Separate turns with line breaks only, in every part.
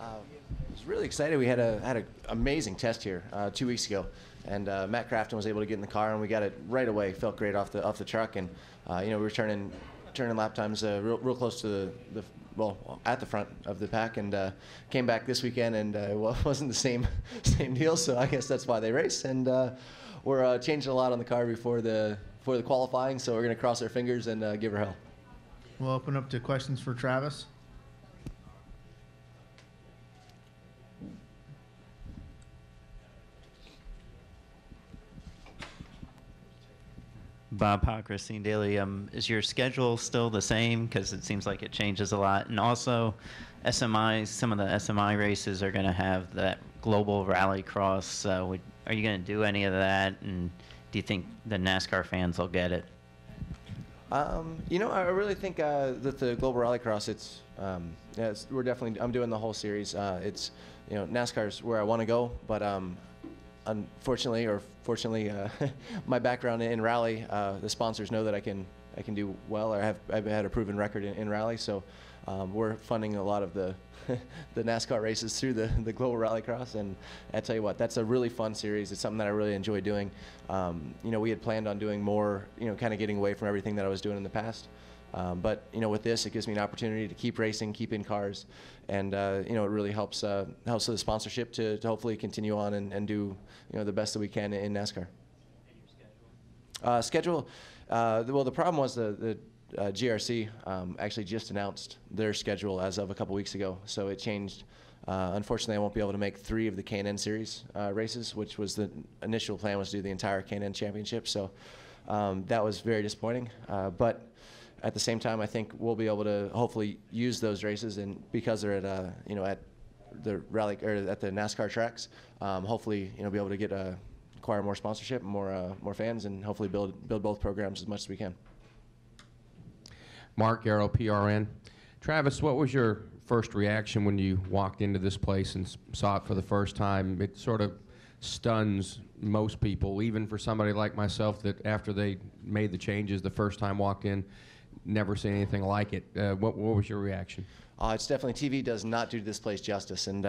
I was really excited. We had an amazing test here 2 weeks ago, and Matt Crafton was able to get in the car, and we got it right away. Felt great off the truck, and we were turning lap times real close to at the front of the pack, and came back this weekend, and it wasn't the same deal. So I guess that's why they race, and we're changing a lot on the car before the qualifying. So we're gonna cross our fingers and give her hell.
We'll open up to questions for Travis.
Bob Hock, Racine Daily. Is your schedule still the same? Because it seems like it changes a lot. And also, SMIs, some of the SMI races are going to have that global rally cross. Are you going to do any of that? And do you think the NASCAR fans will get it?
I really think that the global rallycross, I'm doing the whole series. It's, NASCAR's where I want to go, but unfortunately or fortunately, my background in rally, the sponsors know that I can do well, or I've had a proven record in rally. So we're funding a lot of the the NASCAR races through the Global Rallycross, and I tell you what, that's a really fun series. It's something that I really enjoy doing. We had planned on doing more, kind of getting away from everything that I was doing in the past. But with this, it gives me an opportunity to keep racing, keep in cars, and it really helps with the sponsorship to hopefully continue on and do the best that we can in NASCAR. Schedule. Well, the problem was the GRC actually just announced their schedule as of a couple weeks ago, so it changed. Unfortunately, I won't be able to make 3 of the K&N Series races, which was the initial plan, was to do the entire K&N Championship. So that was very disappointing. But at the same time, I think we'll be able to hopefully use those races, and because they're at at the rally or at the NASCAR tracks, hopefully be able to get acquire more sponsorship, more fans, and hopefully build both programs as much as we can.
Mark Garrow, PRN. Travis, what was your first reaction when you walked into this place and saw it for the first time? It sort of stuns most people, even for somebody like myself that after they made the changes the first time walked in, never seen anything like it. What was your reaction?
It's definitely, TV does not do this place justice, and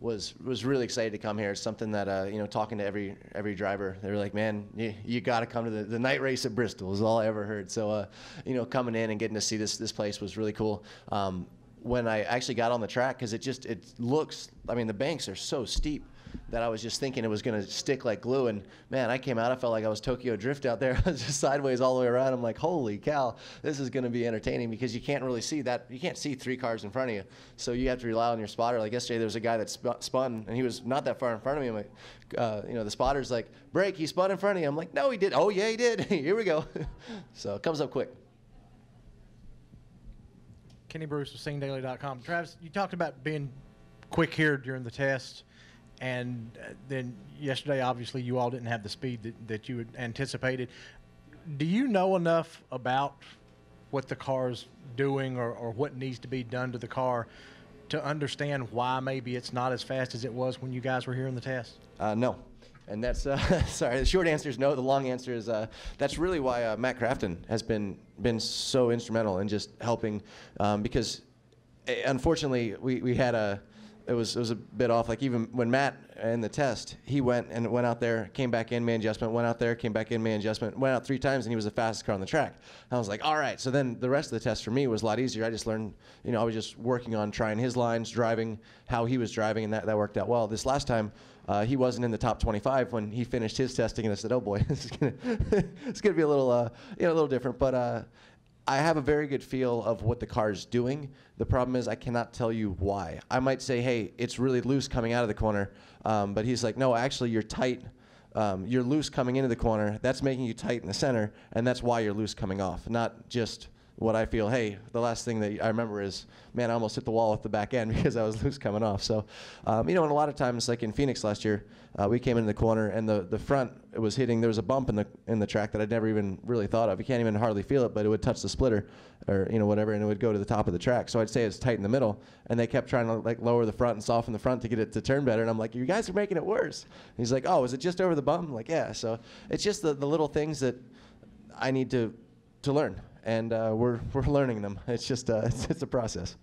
was really excited to come here. It's something that talking to every driver, they were like, man, you got to come to the night race at Bristol is all I ever heard. So coming in and getting to see this place was really cool. When I actually got on the track, because it looks, the banks are so steep that I was just thinking it was going to stick like glue, and man, I came out, I felt like I was Tokyo Drift out there. I was just sideways all the way around. I'm like, holy cow, this is going to be entertaining, because you can't really see that. You can't see 3 cars in front of you, so you have to rely on your spotter. Like yesterday, there was a guy that spun, and he was not that far in front of me. I'm like, the spotter's like, brake, he spun in front of you. I'm like, no, he did. Oh yeah, he did. Here we go. So it comes up quick.
Kenny Bruce with SingDaily.com. Travis, you talked about being quick here during the test. And then yesterday, obviously, you all didn't have the speed that you had anticipated. Do you know enough about what the car's doing or what needs to be done to the car to understand why maybe it's not as fast as it was when you guys were here in the test?
No. And that's, sorry, the short answer is no. The long answer is that's really why Matt Crafton has been so instrumental in just helping, because unfortunately we had it was a bit off. Like even when Matt in the test, he went out there, came back in, main adjustment, went out there, came back in, main adjustment, went out 3 times, and he was the fastest car on the track. And I was like, all right. So then the rest of the test for me was a lot easier. I just learned, I was just working on trying his lines, driving how he was driving, and that worked out well. This last time, he wasn't in the top 25 when he finished his testing, and I said, oh boy, it's gonna be a little different. But I have a very good feel of what the car's doing. The problem is I cannot tell you why. I might say, hey, it's really loose coming out of the corner, but he's like, no, actually you're tight. You're loose coming into the corner. That's making you tight in the center, and that's why you're loose coming off, not just what I feel. Hey, the last thing that I remember is, man, I almost hit the wall with the back end because I was loose coming off. So, and a lot of times, like in Phoenix last year, we came into the corner and the front was hitting. There was a bump in the track that I'd never even really thought of. You can't even hardly feel it, but it would touch the splitter or whatever, and it would go to the top of the track. So I'd say it's tight in the middle, and they kept trying to like lower the front and soften the front to get it to turn better. And I'm like, you guys are making it worse. And he's like, oh, is it just over the bump? I'm like, yeah. So it's just the little things that I need to learn. And we're learning them. It's just it's a process.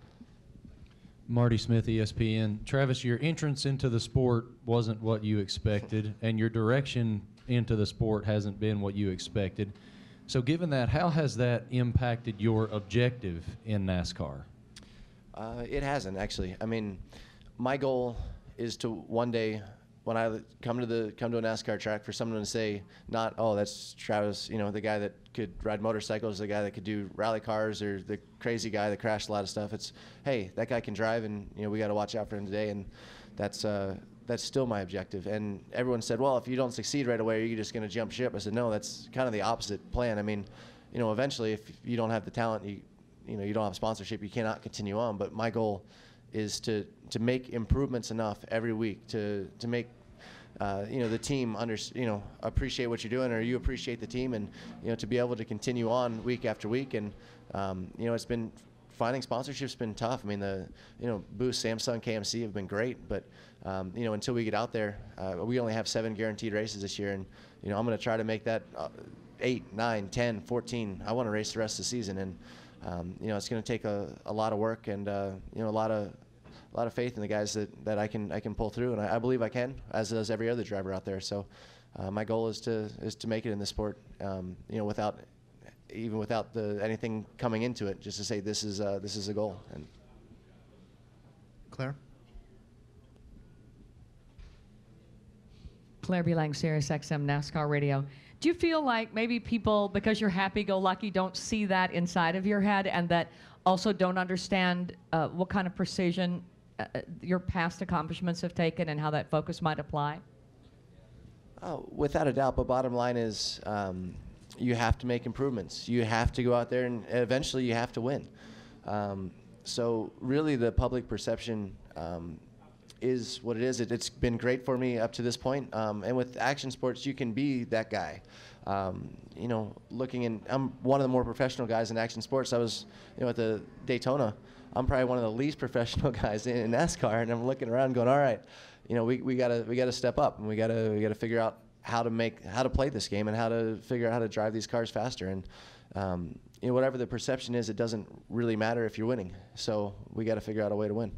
Marty Smith, ESPN. Travis, your entrance into the sport wasn't what you expected, and your direction into the sport hasn't been what you expected. So given that, how has that impacted your objective in NASCAR?
It hasn't, actually. I mean, my goal is to one day, when I come to a NASCAR track, for someone to say, not, oh, that's Travis, the guy that could ride motorcycles, the guy that could do rally cars, or the crazy guy that crashed a lot of stuff. It's, hey, that guy can drive, and we got to watch out for him today, and that's still my objective. And everyone said, well, if you don't succeed right away, are you just going to jump ship? I said, no, that's kind of the opposite plan. I mean, eventually, if you don't have the talent, you don't have sponsorship, you cannot continue on. But my goal is to make improvements enough every week to make the team appreciate what you're doing, or you appreciate the team, and to be able to continue on week after week. And it's been, finding sponsorship's been tough. I mean, the Boost, Samsung, KMC have been great, but until we get out there, we only have 7 guaranteed races this year, and I'm going to try to make that 8, 9, 10, 14. I want to race the rest of the season, and it's going to take a lot of work and a lot of faith in the guys that I can pull through, and I believe I can, as does every other driver out there. So my goal is to make it in this sport, without anything coming into it, just to say this is a goal. And
Claire?
Claire Belang, Sirius XM NASCAR Radio. Do you feel like maybe people, because you're happy-go-lucky, don't see that inside of your head, and that also don't understand what kind of precision your past accomplishments have taken and how that focus might apply?
Oh, without a doubt, but bottom line is you have to make improvements. You have to go out there, and eventually you have to win. So really the public perception is what it is. It's been great for me up to this point. And with action sports, you can be that guy. I'm one of the more professional guys in action sports. I was, at the Daytona. I'm probably one of the least professional guys in NASCAR, and I'm looking around going, all right, we gotta step up, and we gotta figure out how to play this game, and how to figure out how to drive these cars faster. And whatever the perception is, it doesn't really matter if you're winning. So we got to figure out a way to win.